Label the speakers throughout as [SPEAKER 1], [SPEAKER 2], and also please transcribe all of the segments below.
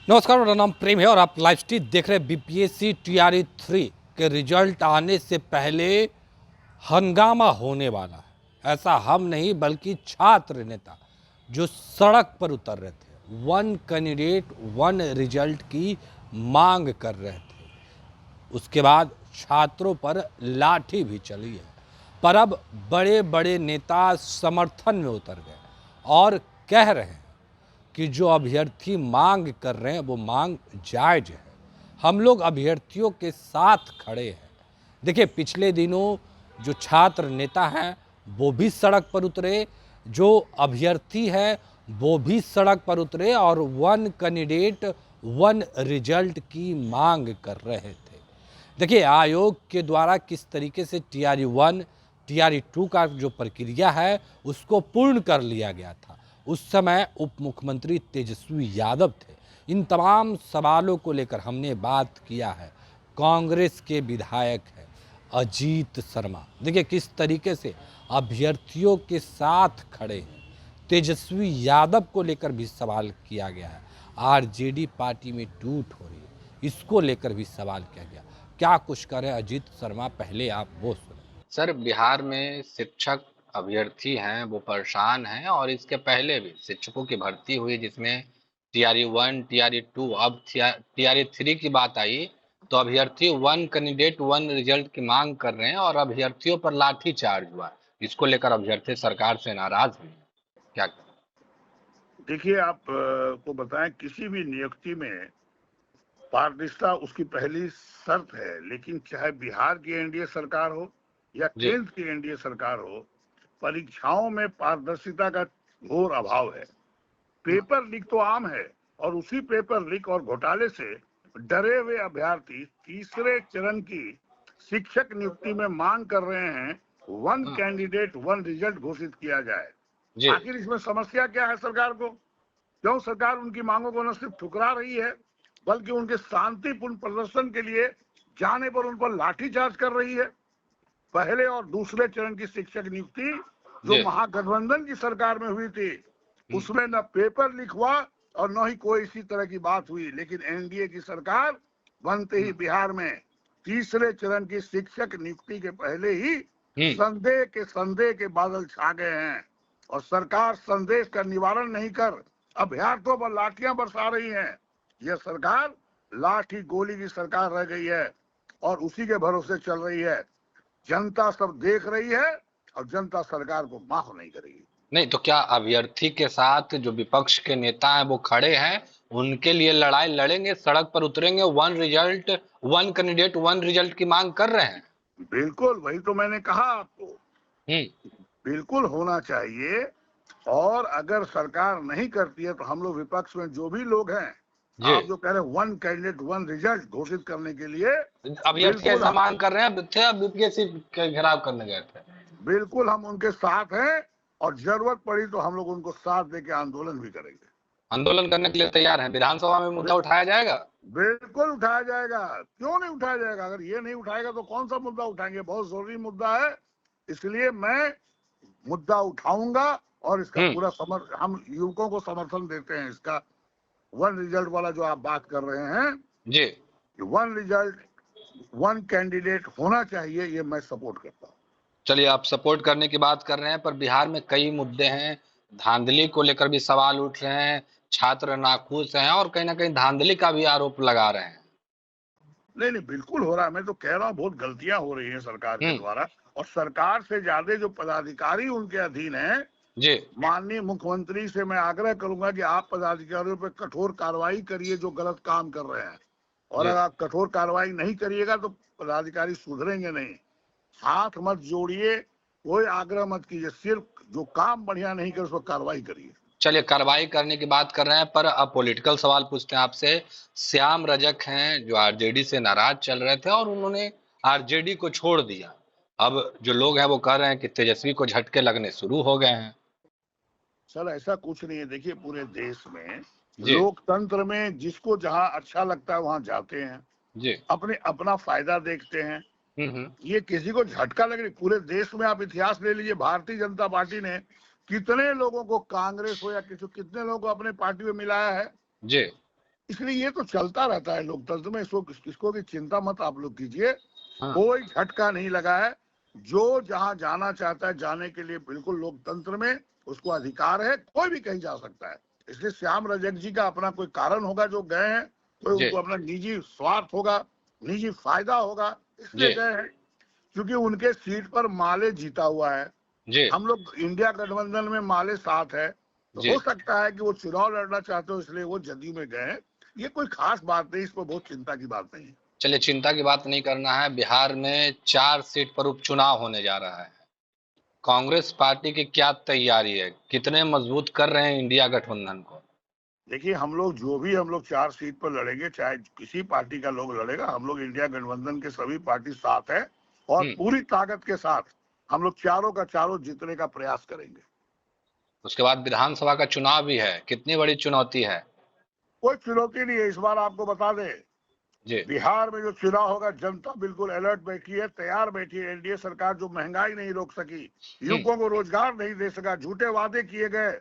[SPEAKER 1] नमस्कार, मेरा नाम प्रेम है और आप लाइव स्ट्रीम देख रहे हैं। बीपीएससी टीआरई 3 के रिजल्ट आने से पहले हंगामा होने वाला है। ऐसा हम नहीं बल्कि छात्र नेता जो सड़क पर उतर रहे थे, वन कैंडिडेट वन रिजल्ट की मांग कर रहे थे। उसके बाद छात्रों पर लाठी भी चली है। पर अब बड़े बड़े नेता समर्थन में उतर गए और कह रहे हैं कि जो अभ्यर्थी मांग कर रहे हैं वो मांग जायज है। हम लोग अभ्यर्थियों के साथ खड़े हैं। देखिए, पिछले दिनों जो छात्र नेता हैं वो भी सड़क पर उतरे, जो अभ्यर्थी है वो भी सड़क पर उतरे और वन कैंडिडेट वन रिजल्ट की मांग कर रहे थे। देखिए, आयोग के द्वारा किस तरीके से टीआरई 1 टीआरई 2 का जो प्रक्रिया है उसको पूर्ण कर लिया गया था। उस समय उप मुख्यमंत्री तेजस्वी यादव थे। इन तमाम सवालों को लेकर हमने बात किया है। कांग्रेस के विधायक हैं अजीत शर्मा, देखिए किस तरीके से अभ्यर्थियों के साथ खड़े हैं। तेजस्वी यादव को लेकर भी सवाल किया गया है। आरजेडी पार्टी में टूट हो रही है, इसको लेकर भी सवाल किया गया। क्या कुछ करें अजीत शर्मा, पहले आप वो सुने।
[SPEAKER 2] सर, बिहार में शिक्षक अभ्यर्थी हैं वो परेशान हैं और इसके पहले भी शिक्षकों की भर्ती हुई जिसमें टीआरई 1 टीआरई 2 अब टीआरई 3 की बात आई तो अभ्यर्थी वन कैंडिडेट वन रिजल्ट की मांग कर रहे हैं और अभ्यर्थियों पर लाठी चार्ज हुआ। इसको लेकर अभ्यर्थी सरकार से नाराज हुए हैं। क्या
[SPEAKER 3] देखिए, आप को बताएं, किसी भी नियुक्ति में पारदर्शिता उसकी पहली शर्त है। लेकिन चाहे बिहार की एनडीए सरकार हो या
[SPEAKER 2] जी
[SPEAKER 3] केंद्र की एनडीए सरकार हो, परीक्षाओं में पारदर्शिता का घोर अभाव है। पेपर लीक तो आम है और उसी पेपर लीक और घोटाले से डरे हुए अभ्यर्थी तीसरे चरण की शिक्षक नियुक्ति में मांग कर रहे हैं वन
[SPEAKER 2] हाँ,
[SPEAKER 3] कैंडिडेट वन रिजल्ट घोषित किया जाए।
[SPEAKER 2] जी
[SPEAKER 3] आखिर इसमें समस्या क्या है सरकार को? क्यों सरकार उनकी मांगों को न सिर्फ ठुकरा रही है बल्कि उनके शांतिपूर्ण प्रदर्शन के लिए जाने पर उन पर लाठीचार्ज कर रही है? पहले और दूसरे चरण की शिक्षक नियुक्ति जो
[SPEAKER 2] जी
[SPEAKER 3] महागठबंधन की सरकार में हुई थी, उसमें न पेपर लीक हुआ और न ही कोई इसी तरह की बात हुई। लेकिन एनडीए की सरकार बनते ही बिहार में तीसरे चरण की शिक्षक नियुक्ति के पहले ही संदेह के बादल छा गए हैं और सरकार संदेश का निवारण नहीं कर अभ्यर्थियों पर लाठियां बरसा रही है। यह सरकार लाठी गोली की सरकार रह गई है और उसी के भरोसे चल रही है। जनता सब देख रही है और जनता सरकार को माफ नहीं करेगी।
[SPEAKER 2] नहीं तो क्या अभ्यर्थी के साथ जो विपक्ष के नेता हैं वो खड़े हैं, उनके लिए लड़ाई लड़ेंगे, सड़क पर उतरेंगे, one result one candidate one result की मांग कर रहे हैं?
[SPEAKER 3] बिल्कुल, वही तो मैंने कहा आपको,
[SPEAKER 2] हम्म।
[SPEAKER 3] बिल्कुल होना चाहिए। और अगर सरकार नहीं करती है तो हम लोग विपक्ष में जो भी लोग हैं,
[SPEAKER 2] जी
[SPEAKER 3] आप जो कह रहे हैं वन कैंडिडेट वन रिजल्ट घोषित करने के लिए,
[SPEAKER 2] अभ्यर्थी
[SPEAKER 3] बिल्कुल
[SPEAKER 2] ऐसा मांग कर रहे हैं, थे अब बीपीएससी के घेराव करने गए थे।
[SPEAKER 3] बिल्कुल हम उनके साथ हैं और जरूरत पड़ी तो हम लोग उनको साथ देके आंदोलन भी करेंगे।
[SPEAKER 2] आंदोलन करने के लिए तैयार हैं, विधानसभा में मुद्दा उठाया जाएगा।
[SPEAKER 3] बिल्कुल उठाया जाएगा, क्यों नहीं उठाया जाएगा? अगर ये नहीं उठाएगा तो कौन सा मुद्दा उठाएंगे? बहुत जरूरी मुद्दा है, इसलिए मैं मुद्दा उठाऊंगा और इसका
[SPEAKER 2] हम्म।
[SPEAKER 3] पूरा हम युवकों को समर्थन देते हैं। इसका वन रिजल्ट वाला जो आप बात कर रहे हैं,
[SPEAKER 2] जी
[SPEAKER 3] वन रिजल्ट वन कैंडिडेट होना चाहिए, ये मैं सपोर्ट करता हूँ।
[SPEAKER 2] चलिए, आप सपोर्ट करने की बात कर रहे हैं पर बिहार में कई मुद्दे हैं। धांधली को लेकर भी सवाल उठ रहे हैं, छात्र नाखुश हैं और कहीं ना कहीं धांधली का भी आरोप लगा रहे हैं।
[SPEAKER 3] नहीं नहीं, बिल्कुल हो रहा है। मैं तो कह रहा हूँ बहुत गलतियां हो रही हैं सरकार के
[SPEAKER 2] हम्म।
[SPEAKER 3] द्वारा, और सरकार से ज्यादा जो पदाधिकारी उनके अधीन हैं।
[SPEAKER 2] जी
[SPEAKER 3] माननीय मुख्यमंत्री से मैं आग्रह करूंगा कि आप पदाधिकारियों पर कठोर कार्रवाई करिए जो गलत काम कर रहे हैं, और
[SPEAKER 2] जी
[SPEAKER 3] अगर आप कठोर कार्रवाई नहीं करिएगा तो पदाधिकारी सुधरेंगे नहीं। हाथ मत जोड़िए, कोई आग्रह मत कीजिए, सिर्फ जो काम बढ़िया नहीं करे उस पर कार्रवाई करिए।
[SPEAKER 2] चलिए, कार्रवाई करने की बात कर रहे हैं पर अब पॉलिटिकल सवाल पूछते हैं आपसे। श्याम रजक हैं जो आरजेडी से नाराज चल रहे थे और उन्होंने आरजेडी को छोड़ दिया। अब जो लोग हैं वो कह रहे हैं कि तेजस्वी को झटके लगने शुरू हो गए हैं।
[SPEAKER 3] सर, ऐसा कुछ नहीं है। देखिए, पूरे देश में
[SPEAKER 2] जी
[SPEAKER 3] लोकतंत्र में जिसको जहां अच्छा लगता है वहां जाते हैं,
[SPEAKER 2] जी
[SPEAKER 3] अपने अपना फायदा देखते हैं।
[SPEAKER 2] हम्म।
[SPEAKER 3] ये किसी को झटका लग रही? पूरे देश में आप इतिहास ले लीजिए, भारतीय जनता पार्टी ने कितने लोगों को, कांग्रेस हो या किसी, कितने लोगों को अपने पार्टी में मिलाया है।
[SPEAKER 2] जी
[SPEAKER 3] इसलिए ये तो चलता रहता है लोकतंत्र में, इसको की चिंता मत आप लोग कीजिए।
[SPEAKER 2] हाँ।
[SPEAKER 3] कोई झटका नहीं लगा है। जो जहां जाना चाहता है जाने के लिए बिल्कुल लोकतंत्र में उसको अधिकार है, कोई भी कहीं जा सकता है। इसलिए श्याम रजक जी का अपना कोई कारण होगा जो गए हैं, कोई
[SPEAKER 2] जी
[SPEAKER 3] उनको अपना निजी स्वार्थ होगा, निजी फायदा होगा, इसलिए
[SPEAKER 2] जी
[SPEAKER 3] गए हैं। क्योंकि उनके सीट पर माले जीता हुआ है।
[SPEAKER 2] जी
[SPEAKER 3] हम लोग इंडिया गठबंधन में माले साथ है, तो
[SPEAKER 2] जी
[SPEAKER 3] हो सकता है कि वो चुनाव लड़ना चाहते हो, इसलिए वो जदयू में गए हैं। ये कोई खास बात नहीं, इसको बहुत चिंता की बात नहीं है।
[SPEAKER 2] चलिए, चिंता की बात नहीं करना है। बिहार में 4 सीट पर उपचुनाव होने जा रहा है। कांग्रेस पार्टी की क्या तैयारी है? कितने मजबूत कर रहे हैं इंडिया गठबंधन को?
[SPEAKER 3] देखिए, हम लोग जो भी हम लोग 4 सीट पर लड़ेंगे, चाहे किसी पार्टी का लोग लड़ेगा, हम लोग इंडिया गठबंधन के सभी पार्टी साथ है और पूरी ताकत के साथ हम लोग चारों का चारों जीतने का प्रयास करेंगे।
[SPEAKER 2] उसके बाद विधानसभा का चुनाव भी है। कितनी बड़ी चुनौती है?
[SPEAKER 3] कोई चुनौती नहीं है। इस बार आपको बता दें,
[SPEAKER 2] जी
[SPEAKER 3] बिहार में जो चुनाव होगा, जनता बिल्कुल अलर्ट बैठी है, तैयार बैठी है। एनडीए सरकार जो महंगाई नहीं रोक सकी, युवकों को रोजगार नहीं दे सका, झूठे वादे किए गए,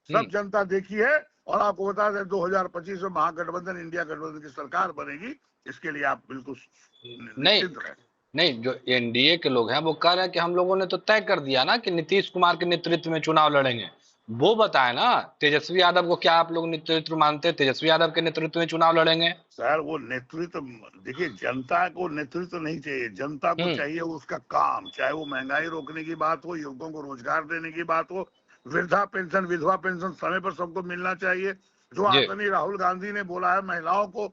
[SPEAKER 3] सब जनता देखी है। और आपको बता दें 2025 में महागठबंधन इंडिया गठबंधन की सरकार बनेगी। इसके लिए आप बिल्कुल
[SPEAKER 2] नहीं
[SPEAKER 3] निश्चिंत रहें।
[SPEAKER 2] नहीं, जो एनडीए के लोग हैं वो कह रहे हैं कि हम लोगों ने तो तय कर दिया ना कि नीतीश कुमार के नेतृत्व में चुनाव लड़ेंगे। वो बताए ना, तेजस्वी यादव को क्या आप लोग नेतृत्व मानते हैं? तेजस्वी यादव के नेतृत्व में चुनाव लड़ेंगे।
[SPEAKER 3] सर, वो नेतृत्व, देखिए, जनता को नेतृत्व नहीं चाहिए, जनता को चाहिए उसका काम। चाहे वो महंगाई रोकने की बात हो, युवकों को रोजगार देने की बात हो, वृद्धा पेंशन, विधवा पेंशन समय पर सबको मिलना चाहिए। जो
[SPEAKER 2] जी
[SPEAKER 3] आदरणीय राहुल गांधी ने बोला है महिलाओं को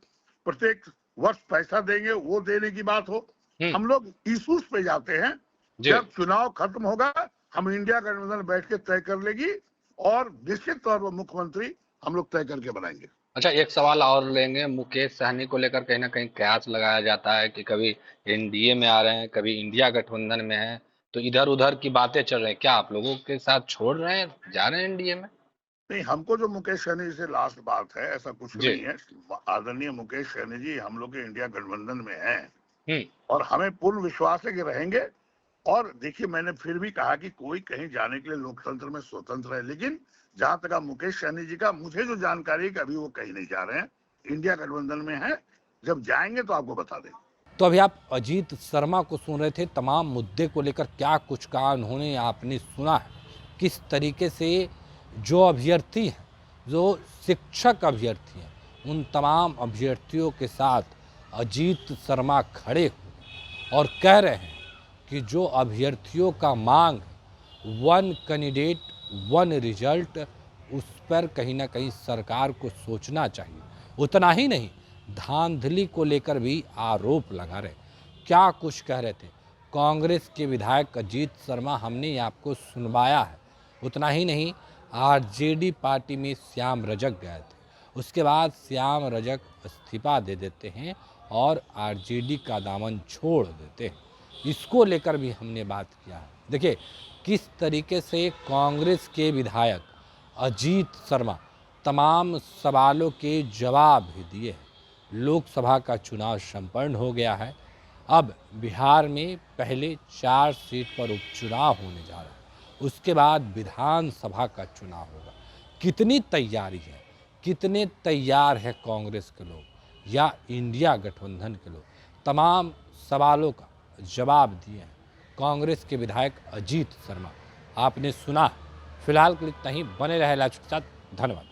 [SPEAKER 3] प्रत्येक वर्ष पैसा देंगे, वो देने की बात हो। हम लोग इश्यूज पे जाते हैं।
[SPEAKER 2] जी
[SPEAKER 3] जब चुनाव खत्म होगा, हम इंडिया गठबंधन बैठ के तय कर लेगी और निश्चित तौर पर मुख्यमंत्री हम लोग तय करके बनाएंगे।
[SPEAKER 2] अच्छा, एक सवाल और लेंगे। मुकेश सहनी को लेकर कहीं ना कहीं कयास लगाया जाता है कि कभी एनडीए में आ रहे हैं, कभी इंडिया गठबंधन में है, तो इधर उधर की बातें चल रही हैं। क्या आप लोगों के साथ छोड़ रहे हैं, जा रहे हैं एनडीए में?
[SPEAKER 3] नहीं, हमको जो मुकेश सहनी से लास्ट बात है, ऐसा कुछ
[SPEAKER 2] जी
[SPEAKER 3] नहीं है। आदरणीय मुकेश सहनी जी हम लोग के इंडिया गठबंधन में हैं
[SPEAKER 2] हम्म
[SPEAKER 3] और हमें पूर्ण विश्वास है कि रहेंगे। और देखिए, मैंने फिर भी कहा कि कोई कहीं जाने के लिए लोकतंत्र में स्वतंत्र है, लेकिन जहां तक आप मुकेश सहनी जी का, मुझे जो जानकारी है कि अभी वो कहीं नहीं जा रहे हैं, इंडिया गठबंधन में है। जब जाएंगे तो आपको बता देंगे।
[SPEAKER 1] तो अभी आप अजीत शर्मा को सुन रहे थे। तमाम मुद्दे को लेकर क्या कुछ कहा उन्होंने, आपने सुना है किस तरीके से जो अभ्यर्थी हैं, जो शिक्षक अभ्यर्थी हैं, उन तमाम अभ्यर्थियों के साथ अजीत शर्मा खड़े हुए और कह रहे हैं कि जो अभ्यर्थियों का मांग है, वन कैंडिडेट वन रिजल्ट, उस पर कहीं ना कहीं सरकार को सोचना चाहिए। उतना ही नहीं, धांधली को लेकर भी आरोप लगा रहे। क्या कुछ कह रहे थे कांग्रेस के विधायक अजीत शर्मा, हमने आपको सुनवाया है। उतना ही नहीं, आरजेडी पार्टी में श्याम रजक गए थे, उसके बाद श्याम रजक इस्तीफा दे देते हैं और आरजेडी का दामन छोड़ देते हैं। इसको लेकर भी हमने बात किया है। देखिए किस तरीके से कांग्रेस के विधायक अजीत शर्मा तमाम सवालों के जवाब भी दिए हैं। लोकसभा का चुनाव संपन्न हो गया है। अब बिहार में पहले 4 सीट पर उपचुनाव होने जा रहा है, उसके बाद विधानसभा का चुनाव होगा। कितनी तैयारी है, कितने तैयार है कांग्रेस के लोग या इंडिया गठबंधन के लोग, तमाम सवालों का जवाब दिए हैं कांग्रेस के विधायक अजीत शर्मा। आपने सुना। फिलहाल के लिए इतना ही। बने रहे लाइव के साथ। धन्यवाद।